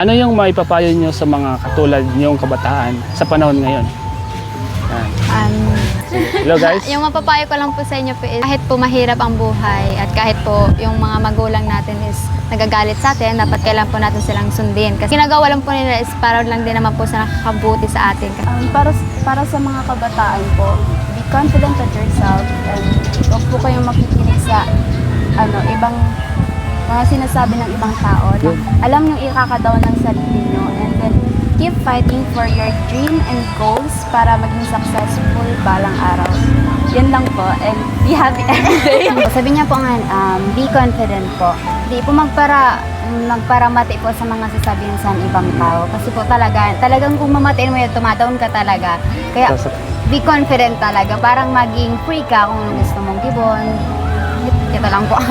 Ano yung maipapayo nyo sa mga katulad nyong kabataan sa panahon ngayon? Yan. Hello guys. Yung mapapayo ko lang po sa inyo po is kahit po mahirap ang buhay at kahit po yung mga magulang natin is nagagalit sa atin, dapat kailan po natin silang sundin. Kasi ginagawa lang po nila is para lang din naman po sa nakakabuti sa atin. Para sa mga kabataan po, be confident at yourself and huwag po kayong makikinig sa ibang mga sinasabi ng ibang tao. Alam yung ikakadaw ng sarili nyo and then keep fighting for your dream and goals para maging successful balang araw. Yan lang po and be happy every day. Sabi niya po nga, be confident po. Di po magparamati po sa mga sasabihin sa ibang tao. Kasi po talagang kung mamatiin mo yun, tumataon ka talaga. Kaya be confident talaga. Parang maging free ka kung ano gusto mong gibon. Ito lang po.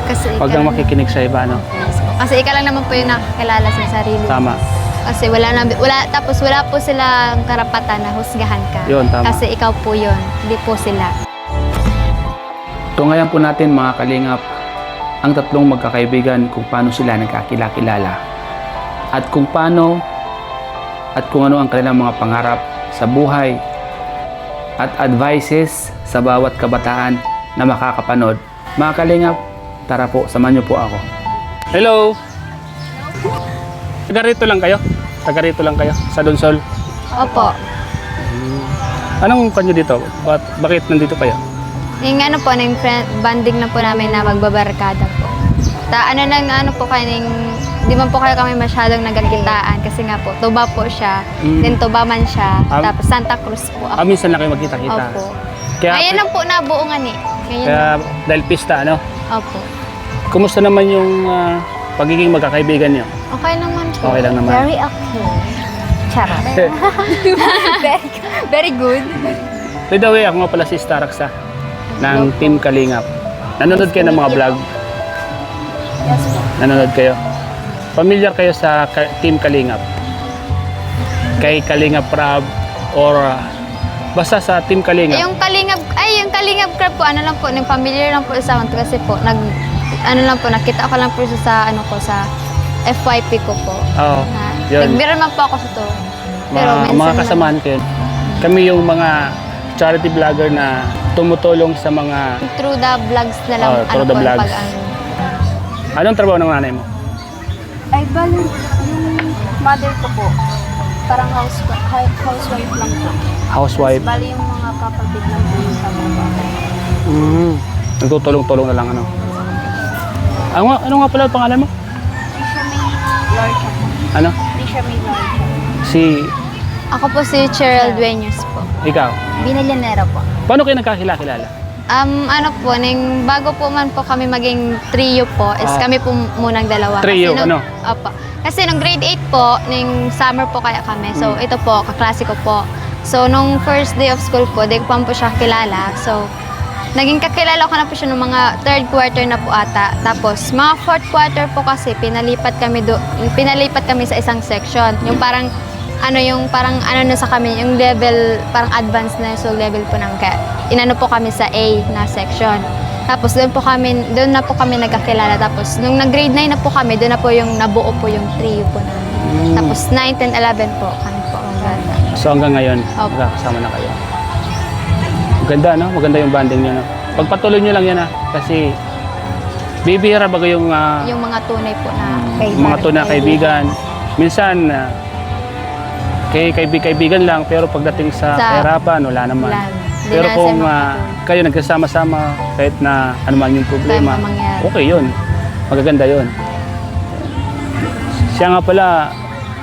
Huwag kang makikinig sa iba, no? Kasi ikaw lang naman po yung nakakilala sa sarili. Tama. Kasi wala po silang karapatan na husgahan ka. Yun, tama. Kasi ikaw po yun, hindi po sila. Tungayan po natin mga kalingap ang tatlong magkakaibigan kung paano sila nagkakilala at kung paano at kung ano ang kanilang mga pangarap sa buhay at advices sa bawat kabataan na makakapanood. Mga kalingap, tara po, samahan niyo po ako. Hello! Taga rito lang kayo? Taga rito lang kayo? Sa Donsol? Opo. Anong kanyo dito? Bakit nandito kayo? Yung banding na po namin na magbabarkada po. Ano po kayo, di man po kayo kami masyadong nagkakitaan kasi nga po, Tuba po siya, then Tubaman siya, tapos Santa Cruz po ako. Minsan lang kayo magkita-kita. Opo. Kaya, Ngayon lang po nabuungan eh. Kaya dahil pista, ano? Opo. Kumusta naman yung pagiging magkakaibigan niyo? Okay naman po. Okay lang naman. Very okay. Charot. Very good. By the way, ako nga pala si Staraxa ng Team Kalingap. Nanonood kayo ng mga vlog? Yes po. Nanonood kayo? Familiar kayo sa Team Kalingap? Kay Kalingap Prab or basta sa Team Kalingap? Yung Kalingap Crab po, ano lang po, yung familiar lang po sa akin kasi po, nakita ko lang po sa sa FYP ko po. Oo. Yun. Nagbira naman po ako sa to. Pero Mga kasamahan ko yun. Kami yung mga charity vlogger na tumutulong sa mga... Through the vlogs na lang. Through the vlogs. Anong trabaho ng nanay mo? Ay, bali, yung mother ko po, parang housewife lang po. Housewife? Bali yung mga kapatid lang po yung sa baba. Nagtutulong-tulong na lang, ano? Ano nga pala ang pangalan mo? Risha May Larcha po. Ano? Risha May Larcha. Si... Ako po si Cheryl Dueñas po. Ikaw? Binilyanera po. Paano kayo nagkakilala? Bago po man po kami maging trio po, is kami po munang dalawa. Trio, kasi ano? Opo. Kasi nung grade 8 po, nung summer po kaya kami. So, ito po, kaklase ko po. So, nung first day of school po, di ko pa po siya kilala. So, naging kakilala ko na po siya nung mga third quarter na po ata. Tapos, mga fourth quarter po kasi, pinalipat kami sa isang section. Yung parang, na sa kami, yung level, parang advanced na, so level po ng inano po kami sa A na section. Tapos doon na po kami nagkakilala. Tapos nung nag-grade 9 na po kami, doon na po yung nabuo po yung trio po namin. Tapos 9, 10, 11 po kami po. So hanggang ngayon, Opo. magkakasama na kayo. Maganda, no? Maganda yung banding nyo, no? Pagpatuloy nyo lang yan, ha? Kasi bibihira bago yung Yung mga tunay po na mga tunay na kaibigan. Minsan, kaibigan lang, pero pagdating sa kahirapan, wala naman. Pero kung kayo nagsasama-sama, kahit na ano man yung problema, okay yun. Magaganda yun. Siya nga pala,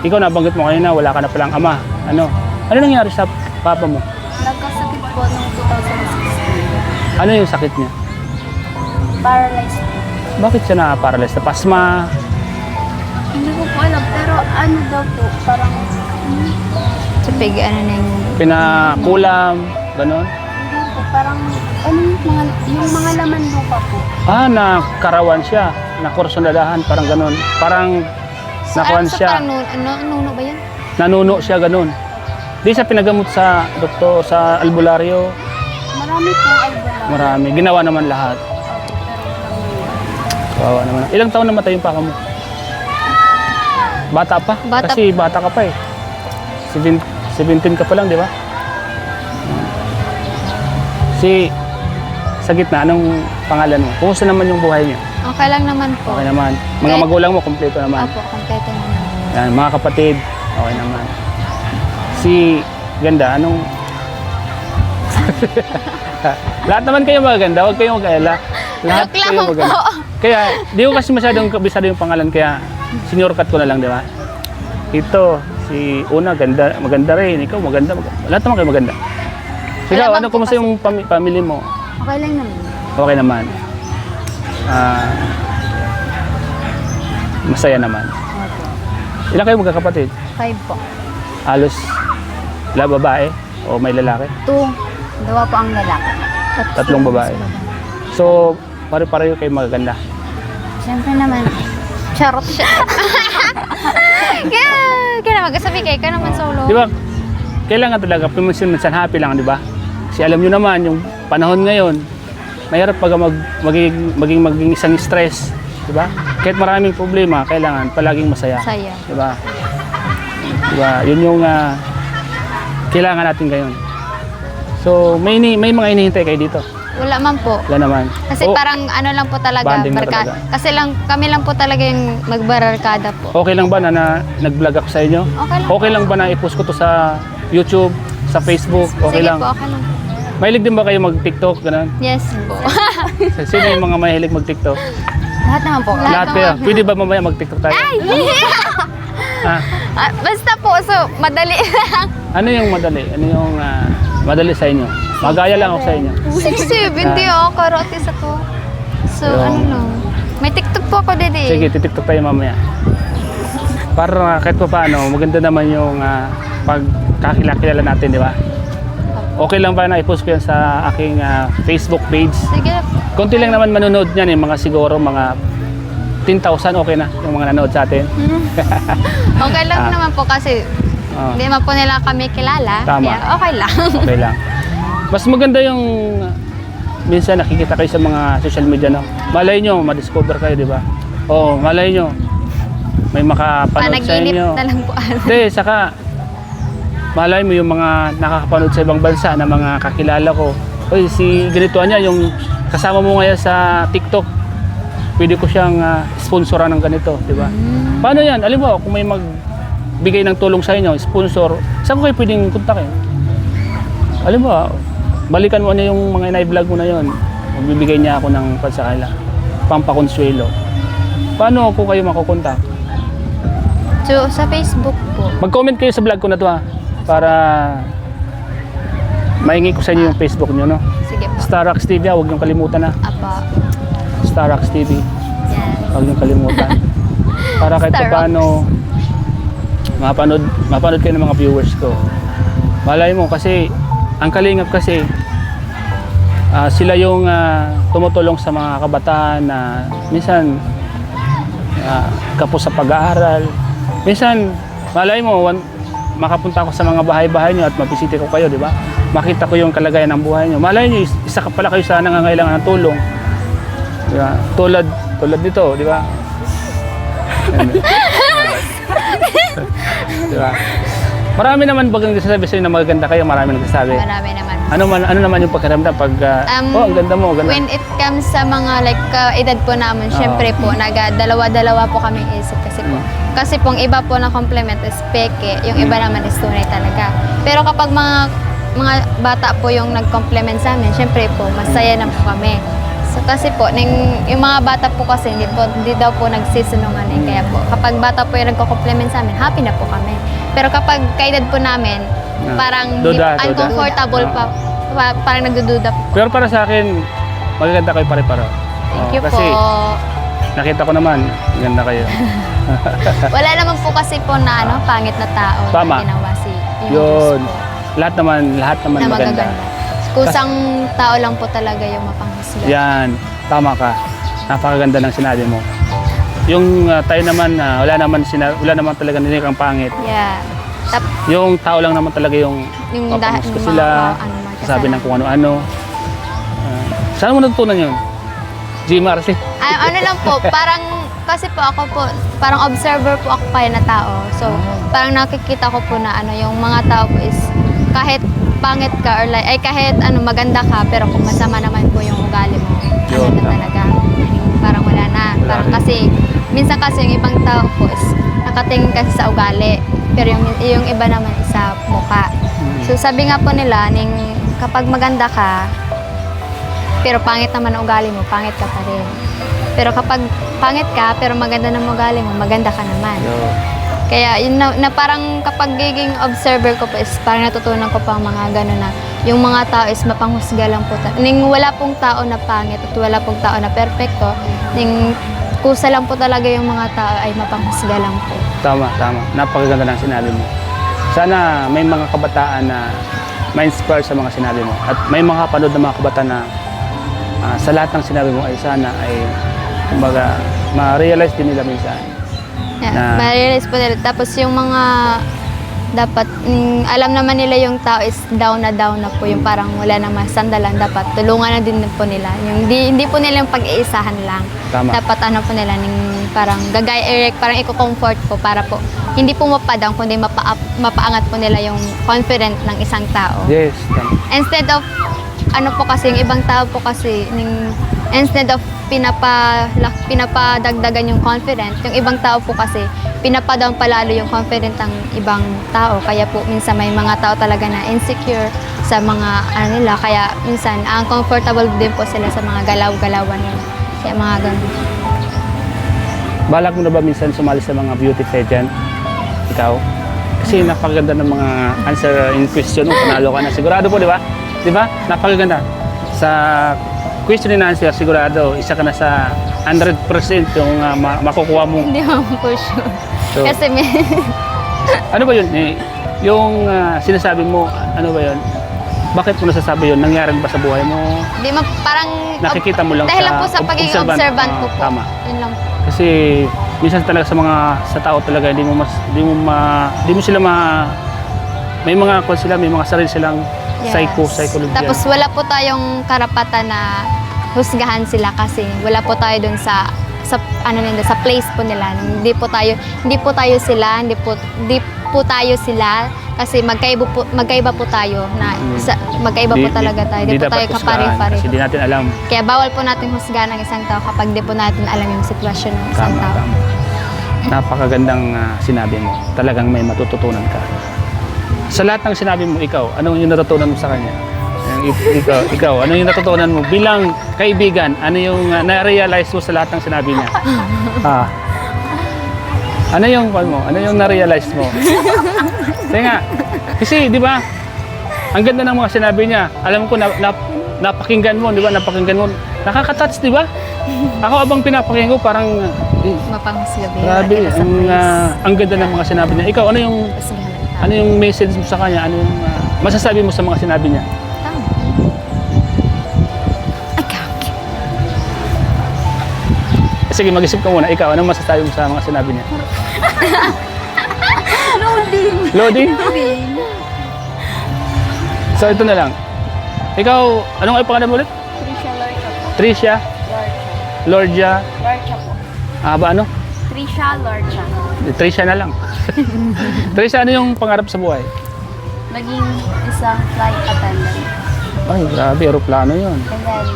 ikaw nabanggit mo kanina, wala ka na palang ama. Ano nangyari sa papa mo? Nagkasakit po noong 2016. Ano yung sakit niya? Paralyzed po. Bakit siya na-paralyzed? Napasma? Hindi ko po alam, pero ano daw po, parang sa Pinakulam, gano'n? hindi po, parang yung mga laman lupa po. Nakarawan siya. Nakursonadahan, parang gano'n. Parang nakuhan siya. Parang nuno ba yan? Nanuno siya, gano'n. Di siya pinagamot sa doktor, sa albularyo. Marami pong albularyo. Marami. Ginawa naman lahat. Kawawa naman. Ilang taon namatay yung papa mo? Bata pa? Bata Kasi bata ka pa eh. 17 ka pa lang, di ba? Sa gitna, anong pangalan mo? Kumusta naman yung buhay niyo? Okay lang naman po. Okay naman. Mga Kahit- magulang mo, kompleto naman. Opo, kompleto naman. Yan, mga kapatid, okay naman. Ganda, anong... Lahat naman kayo magaganda, huwag kayong mag-alala. Lahat Joke lang kayo po. maganda. Kaya, di ko kasi masyadong kabisado yung pangalan, kaya senior cut ko na lang, di ba? Ito, si Una, maganda rin. Ikaw, maganda. Lahat naman kayo maganda. Ikaw, Alam ano, ko kumusta yung family mo? Okay lang naman. Okay naman. Masaya naman. Opo. Ilan kayo magkakapatid? 5 po. Halos babae o may lalaki? 2. Dalawa po ang lalaki. Tatlong babae. So, pare-pareho kayo magaganda. Siyempre naman. Charot siya. Kaya naman, kasabi kayo ka naman solo. Di ba? Kailangan talaga, minsan happy lang, di ba? Kasi alam nyo naman, yung panahon ngayon, mahirap pag maging isang stress. Di ba? Kahit maraming problema, kailangan palaging masaya. Saya. Di ba? Di ba? Yun yung kailangan natin ngayon. So, may mga hinihintay kayo dito. Wala man po. Wala naman. Kasi O, parang ano lang po talaga, Banding na talaga. Kasi kami lang po talaga yung magbararkada po. okay lang ba na nag-vlog ako sa inyo? Okay lang. Okay lang ba na i-post ko to sa YouTube, sa Facebook? Okay Sige lang. po, okay lang. Mahilig din ba kayo mag-TikTok? Ganun? Yes po. Sino yung mga mahilig mag-TikTok? Lahat naman po. Lahat kayo. Pwede ba mamaya mag-TikTok tayo? Ah, Basta po, so madali lang. ano yung madali? Ano yung madali sa inyo? Magaya lang ako sa inyo. 6'7", hindi ako karoti sa to. So, Yung- ano lang. May TikTok po ako, Dede. Sige, titiktok tayo mamaya. Para kahit pa paano, maganda naman yung pagkakilala natin, di ba? Okay lang ba na i-post ko yan sa aking Facebook page? Sige po. Konti lang naman manonood niyan mga siguro mga 10,000 okay na yung mga nanood sa atin. Okay lang naman po kasi Oh, hindi man po nila kami kilala. Tama. Kaya okay lang. okay lang. Mas maganda yung minsan nakikita kayo sa mga social media, no? Malay nyo, ma-discover kayo, di ba? Oo, malay nyo. May makapanood sa Panaginip inyo. na lang po. Hindi, saka malay mo yung mga nakakapanood sa ibang bansa na mga kakilala ko. Oy, si ganitoan niya, yung kasama mo ngayon sa TikTok, pwede ko siyang sponsoran ng ganito, di ba? Paano yan? Alam mo, kung may magbigay ng tulong sa inyo, sponsor, saan ko kayo pwedeng kontakin? Alam mo, balikan mo ano yung mga ina-vlog mo na yon. Magbibigay niya ako ng pansakala, pampakonsuelo. Paano ko kayo makukontak? So, sa Facebook po. Mag-comment kayo sa vlog ko na to para maingi ko sa inyo yung Facebook nyo, no? Sige po. Starrocks TV, huwag niyong kalimutan na. Apa. Starrocks TV, Yan. huwag niyong kalimutan. Para kahit Starrocks. paano mapanood kayo ng mga viewers ko. Malay mo kasi, ang Kalingap kasi, sila yung tumutulong sa mga kabataan na minsan kapos sa pag-aaral. Minsan, malay mo, makapunta ako sa mga bahay-bahay nyo at mabisita ko kayo, di ba? Makita ko yung kalagayan ng buhay nyo. Malay nyo, isa ka pala kayo sa nangangailangan ng tulong. Di ba? Tulad nito, di ba? Di ba? Marami naman bagang nagsasabi sa'yo na magaganda kayo, marami nagsasabi. Marami naman. Ano naman yung pakiramdam pag, oh, ang ganda mo, ganda. When it comes sa mga like edad po namin, syempre po, dalawa-dalawa po kami isip kasi po. Kasi pong iba po na compliment is peke, yung iba naman is tunay talaga. Pero kapag mga bata po yung nag-compliment sa amin, syempre po, masaya na po kami. So kasi po, yung mga bata po kasi hindi daw po nagsisinungaling. Kaya po, kapag bata po yung nagko-compliment sa amin, happy na po kami. Pero kapag kaedad po namin, parang Duda. uncomfortable pa. Parang nagdududa po. Pero para sa akin, magaganda kayo pare-paro. Thank you kasi po. nakita ko naman, ganda kayo. Wala naman po kasi po na pangit na tao Tama. na ginawa si Yun. Diyos po. Lahat naman Na maganda. magaganda. Kusang tao lang po talaga yung mapanghusga. Yan, tama ka. Napakaganda ng sinabi mo. Yung tayo naman, wala naman talaga nilikang pangit. Yeah. Yung tao lang naman talaga yung papamusta sila, sabi ng kung ano-ano. Saan mo natutunan yun? GMRC? ano lang po, parang kasi po ako po, parang observer po ako kaya na tao. So, parang nakikita ko po na yung mga tao po is kahit pangit ka or like, ay kahit maganda ka, pero kung masama naman po yung ugali mo, Yun, na talaga. Parang wala na. Parang kasi, minsan kasi yung ibang tao po is nakatingin kasi sa ugali, pero yung iba naman is sa mukha. So, sabi nga po nila, kapag maganda ka, pero pangit naman ang ugali mo, pangit ka pa rin. Pero kapag pangit ka, pero maganda ng ugali mo, maganda ka naman. Kaya yun na parang kapag giging observer ko po is parang natutunan ko pa ang mga gano'n na yung mga tao is mapanghusga lang po. Wala pong tao na pangit at wala pong tao na perfecto. Kusa lang po talaga yung mga tao ay mapanghusga lang po. Tama. Napakaganda ng sinabi mo. Sana may mga kabataan na ma-inspire sa mga sinabi mo. At may mga panood na mga kabataan na sa lahat ng sinabi mo ay sana ay kumbaga ma-realize din nila minsan. Yeah, ma-realize po nila. Tapos yung mga dapat, alam naman nila yung tao is down na po. Yung parang wala na masandalan. Dapat tulungan na din po nila. Yung hindi po nila yung pag-iisahan lang. Tama. Dapat po nila, parang gagay, parang i-comfort po para po hindi po mapadang, kundi mapaangat po nila yung confident ng isang tao. Yes, tama. Instead of, po kasi, yung ibang tao po kasi, instead of pinapadagdagan yung confident, yung ibang tao po kasi, pinapadown palalo yung confident ng ibang tao. Kaya po, minsan may mga tao talaga na insecure sa mga nila. Kaya minsan, ang comfortable din po sila sa mga galaw-galawan nila. Kaya mga ganun. Balak mo na ba minsan sumali sa mga beauty pageant? Ikaw? Kasi napakaganda ng mga answer in question mo. Panalo ka na. Sigurado po, di ba? Di ba? Napakaganda. Sa question and answer, sigurado, isa ka na sa 100% yung makukuha mo. Hindi mo po sure. So, Kasi may... ano ba yun? Yung sinasabi mo, ano ba yun? Bakit mo nasasabi yun? Nangyari ba sa buhay mo? Di parang... Nakikita mo lang dahil sa lang po sa pagiging observant po po. Tama. Yun lang po. Kasi minsan talaga sa tao talaga hindi mo sila may mga may mga sarili silang psychology. Tapos wala po tayong karapatan na husgahan sila kasi wala po tayo dun sa place po nila. Hindi po tayo sila kasi magkaiba po tayo na magkaiba po talaga tayo. Hindi po tayo kapare-pare. Kasi di natin alam. Kaya bawal po natin husgahan ng isang tao kapag di po natin alam yung sitwasyon ng isang tao. Tama. Napakagandang sinabi mo. Talagang may matututunan ka. Sa lahat ng sinabi mo, ikaw, anong yung natutunan mo sa kanya? Ikaw, ano yung natutunan mo bilang kaibigan? Ano yung na-realize mo sa lahat ng sinabi niya? Ano yung Ano yung na-realize mo? Kasi nga, di ba? Ang ganda ng mga sinabi niya. Alam ko napakinggan mo, di ba? Napakinggan mo. Nakaka-touch, di ba? Ako abang pinapakinggan ko parang Mapanghusga. grabe. Ang ganda ng mga sinabi niya. Ikaw, ano yung message mo sa kanya? Ano yung masasabi mo sa mga sinabi niya? Sige, mag-isip ka muna. Ikaw, anong masasabi mo sa mga sinabi niya? Loading? So, ito na lang. Ikaw, anong ay pangalan mo ulit? Trisha Lorcha po. Tricia? Lorgia? Lorcha po. Ano? Trisha Lorcha. Tricia na lang. Tricia, ano yung pangarap sa buhay? Maging isang flight attendant. Ay, grabe. Aeroplano yun. And then,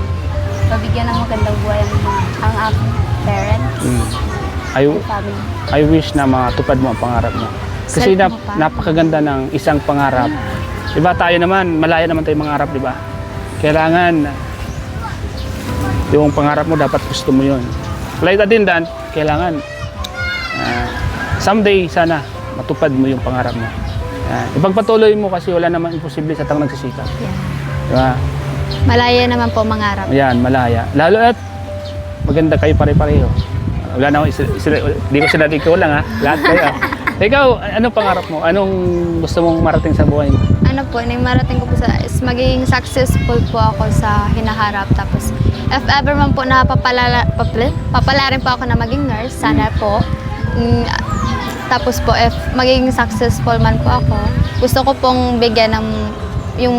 mabigyan ng magandang buhay ang aking parents, family. I wish na matupad mo ang pangarap mo. Kasi napakaganda ng isang pangarap. Diba tayo naman, malaya naman tayong mangarap, diba? Kailangan, yung pangarap mo, dapat gusto mo yun. Flight attendant, kailangan, someday, sana, matupad mo yung pangarap mo. Ipagpatuloy mo kasi wala naman imposible sa tang nagsisikap. Diba? Malaya naman po mangarap. Yan, malaya. Lalo at maganda kayo pare-pareho. Wala na di ko sinabi ikaw lang lahat kayo. Ikaw, anong pangarap mo? Anong gusto mong marating sa buhay mo? Marating ko po is maging successful po ako sa hinaharap. Tapos, if ever man po na papalarin po ako na maging nurse, sana po. Tapos po, if maging successful man po ako, gusto ko pong bigyan ng yung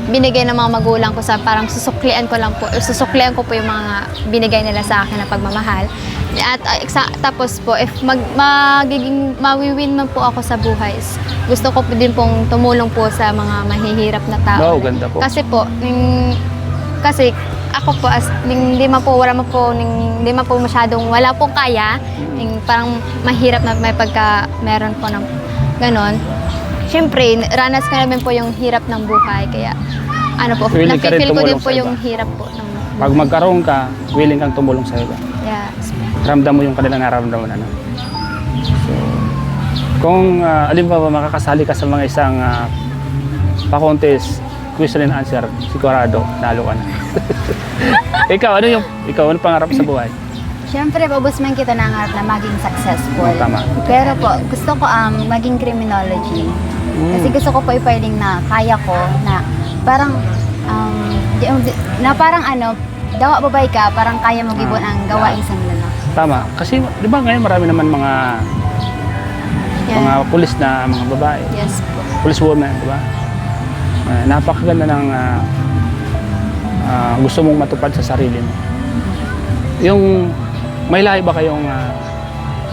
binigay ng mga magulang ko sa parang susuklian ko po yung mga binigay nila sa akin na pagmamahal. At tapos po, if magiging mawiwin man po ako sa buhay, gusto ko po din pong tumulong po sa mga mahihirap na tao. Wow, ganda po. Kasi po, kasi ako po, hindi man po masyadong, wala pong kaya, parang mahirap na may meron po ng ganon. Siyempre, ranas ko namin po yung hirap ng buhay, kaya ano po, Willing ka rin nafe-feel ko din tumulong po sa yung iba. hirap po ng Pag magkaroon ka, willing kang tumulong sa iba. yes. Ramdam mo yung kanilang nararamdaman. Ano? So, kung alimbawa makakasali ka sa mga isang pa-contest, question and answer, sigurado, nalo ka na. ikaw, ano pangarap sa buhay? Siyempre, paubos man kita nangarap na maging successful. Tama. Pero po, gusto ko maging criminology. Kasi gusto ko po ipiling na kaya ko na parang parang dawa babay ka, parang kaya mo gibon ang gawain sa lalaki. Tama. Kasi, di ba ngayon marami naman mga pulis na mga babae. Yes po. Police woman, di ba? Napakaganda ng gusto mong matupad sa sarili mo. Yung may lahi ba kayong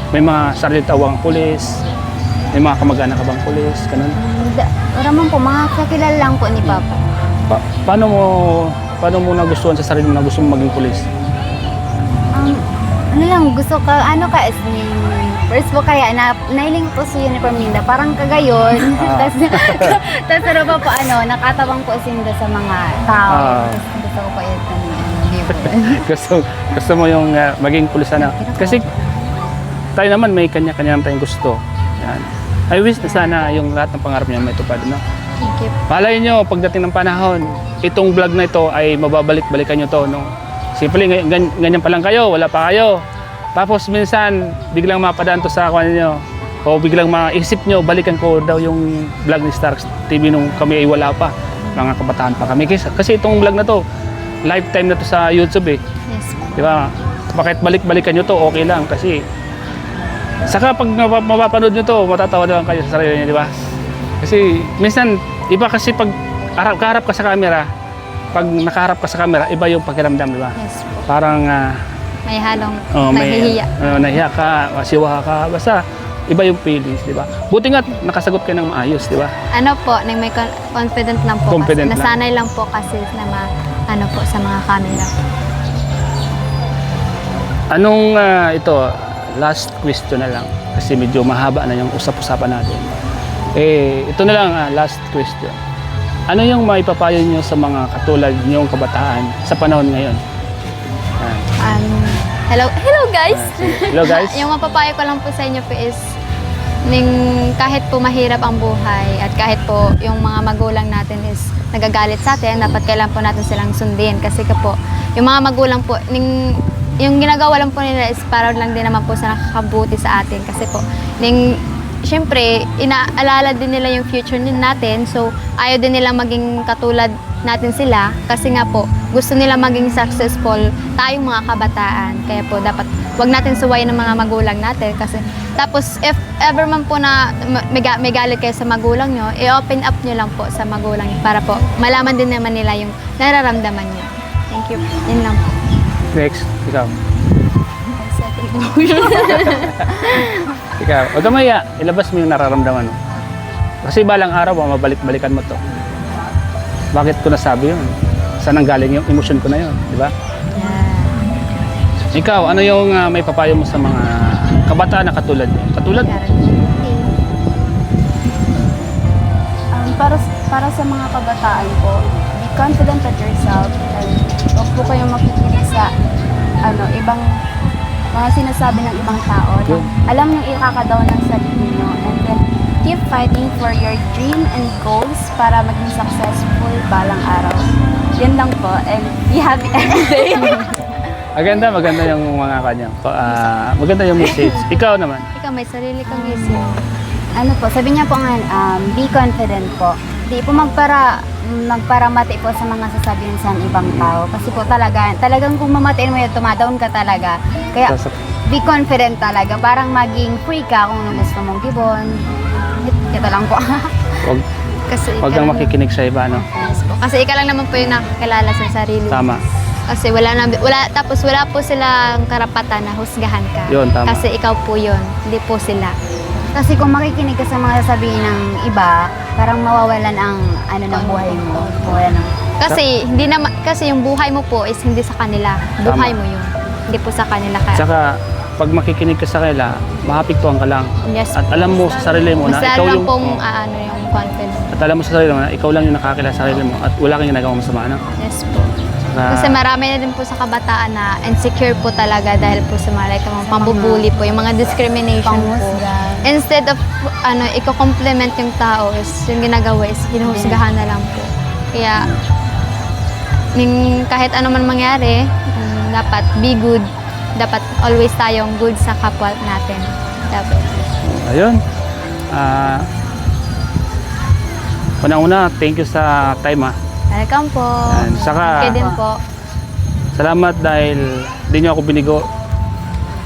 may mga sarili tawang pulis, may mga kamag-anak ka bang pulis, ganun? Ramon po, mga kakilala lang po ni Papa. Paano mo nagustuhan sa sarili mo na gusto mo maging pulis? Gusto ka, first po kaya, nailing po sa uniform nila, parang kagayon. Tapos ano pa po, nakatawang po sinda sa mga tao. Tapos gusto ko po ito. gusto mo yung maging pulis na. Kasi tayo naman may kanya-kanya tayong gusto. Yan. I wish na sana yung lahat ng pangarap niya may tupad, no? Thank you. Malay nyo, pagdating ng panahon, itong vlog na ito ay mababalik-balikan nyo to, no? Simple, ganyan pa lang kayo, wala pa kayo. Tapos minsan, biglang mapadaan to sa kanya nyo. O biglang maisip nyo, balikan ko daw yung vlog ni Starks TV nung kami ay wala pa. Mga kabataan pa kami. Kasi itong vlog na to, lifetime na to sa YouTube eh. Yes po. Di ba? Bakit balik-balikan nyo to, okay lang. Kasi, saka pag mapapanood nyo to, matatawa naman kayo sa sarili nyo, di ba? Kasi, minsan, iba kasi pag kaharap ka sa camera, pag nakaharap ka sa camera, iba yung pakiramdam, di ba? Yes po. Parang, May halong may, nahihiya. nahiya ka, masiwa ka, basta, iba yung feelings, di ba? Buti nga, nakasagot ka ng maayos, di ba? Ano po, may confident lang po Confident kasi. lang. Nasanay lang po kasi na po sa mga camera. Anong, ito, last question na lang, kasi medyo mahaba na yung usap-usapan natin. Ito na lang, last question. Ano yung maipapayo nyo sa mga katulad nyong kabataan sa panahon ngayon? Hello guys! Hello guys! Yung mapapayo ko lang po sa inyo po is kahit po mahirap ang buhay at kahit po yung mga magulang natin is nagagalit sa atin, dapat kailan po natin silang sundin kasi po yung mga magulang po yung ginagawa lang po nila is para lang din naman po sa nakakabuti sa atin kasi po syempre inaalala din nila yung future din natin, so ayaw din nila maging katulad natin sila kasi nga po gusto nila maging successful tayong mga kabataan, kaya po dapat wag natin suwayin ng mga magulang natin kasi tapos if ever man po na may galit kayo sa magulang nyo, i-open up nyo lang po sa magulang nyo para po malaman din naman nila yung nararamdaman nyo. Thank you. Yun lang po. Next, ikaw. Ikaw, huwag ka maya, ilabas mo yung nararamdaman mo. Kasi balang araw, mabalik-balikan mo to. Bakit ko nasabi yun? Saan ang galing yung emosyon ko na yun, di ba? Ikaw, ano yung may papayo mo sa mga kabataan na katulad mo? Katulad mo? Para sa mga kabataan po, be confident at yourself and huwag po kayong makikinig sa ibang mga sinasabi ng ibang tao. Alam nyo ikakadaw ng sarili nyo and then keep fighting for your dream and goals para maging successful balang araw. Yan lang po and be happy every day. Maganda yung mga kanya. Maganda yung message. Ikaw naman. Ikaw may sarili kang isip. Sabi niya po nga, be confident po. Di po magparamati po sa mga sasabihin sa ibang tao. Kasi po talagang kung mamatiin mo yun, tumadown ka talaga. Kaya be confident talaga. Parang maging free ka kung ano gusto mong gibon. Ito lang po. Kasi Huwag kang makikinig sa iba, no? Yes po. Kasi ikaw lang naman po yung nakakilala sa sarili. Tama. Kasi tapos wala po silang karapatan na husgahan ka. Yun, tama. Kasi ikaw po yun, hindi po sila. Kasi kung makikinig ka sa mga sasabihin ng iba, parang mawawalan ang ng buhay mo. Mawawalan ng... Kasi yung buhay mo po is hindi sa kanila. Buhay Tama. mo yun. Hindi po sa kanila. Kaya, Tsaka, pag makikinig ka sa kanila, mahapiktuhan ka lang. yes, At alam mo sa sarili mo na mas ikaw lalo yung... pong oh, yung confidence. at alam mo sa sarili mo na ikaw lang yung nakakilala sa sarili mo at wala kang ginagawang masama. Ano? Yes po. Tsaka, Kasi marami na din po sa kabataan na insecure po talaga dahil po sa mga mga pambubuli po, yung mga discrimination po. Panghusga. Instead of i-compliment yung tao is yung ginagawa is hinuhusgahan na lang po. Kaya kahit ano man mangyari, dapat be good. Dapat always tayong good sa kapwa natin. Dapat. ayun. Unang-una, thank you sa time, ha. Welcome po. Yan. Saka- Okay din po. Salamat dahil di nyo ako binigo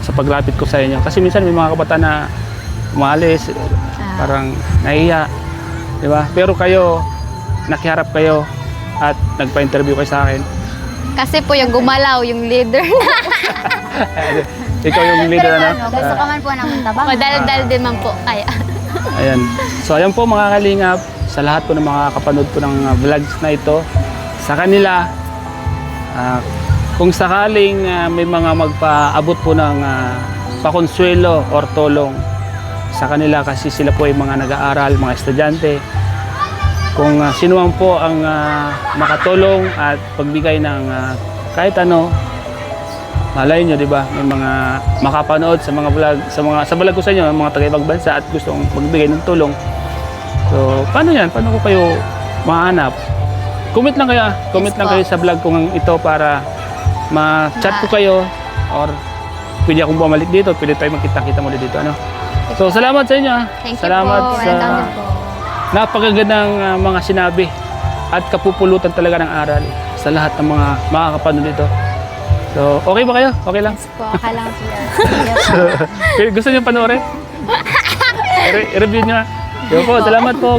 sa paglapit ko sa inyo. Kasi minsan may mga kabataan na umalis, parang nahiya. Di ba? Pero kayo, nakiharap kayo at nagpa-interview kayo sa akin. Kasi po yung gumalaw, yung leader na. Ikaw yung leader na. Gusto ka man po namin tabang. Madal-dal din man po. Kaya. Ayan. So ayan po mga kalingap, sa lahat po ng mga kapanood po ng vlogs na ito, sa kanila, kung sakaling may mga magpaabot po ng pakonsuelo or tulong sa kanila kasi sila po ay mga nag-aaral, mga estudyante. Kung sino man po ang makatulong at pagbigay ng kahit ano, malay nyo, di ba? May mga makapanood sa mga vlog, sa vlog ko sa inyo, mga taga-ibang bansa at gustong magbigay ng tulong. So, paano yan? Paano ko kayo mahanap? Comment lang kayo, comment lang kayo sa vlog kong ito para ma-chat ko kayo or pwede akong bumalik dito, pwede tayo magkita-kita muli dito. Ano? So, salamat sa inyo. Thank you Salamat po. sa Welcome din po. napakagandang mga sinabi at kapupulutan talaga ng aral sa lahat ng mga makakapanood dito. So, okay ba kayo? Okay lang? Yes po. Akala ko po. Gusto niyo panoorin? I-review niyo. Yo po, salamat po.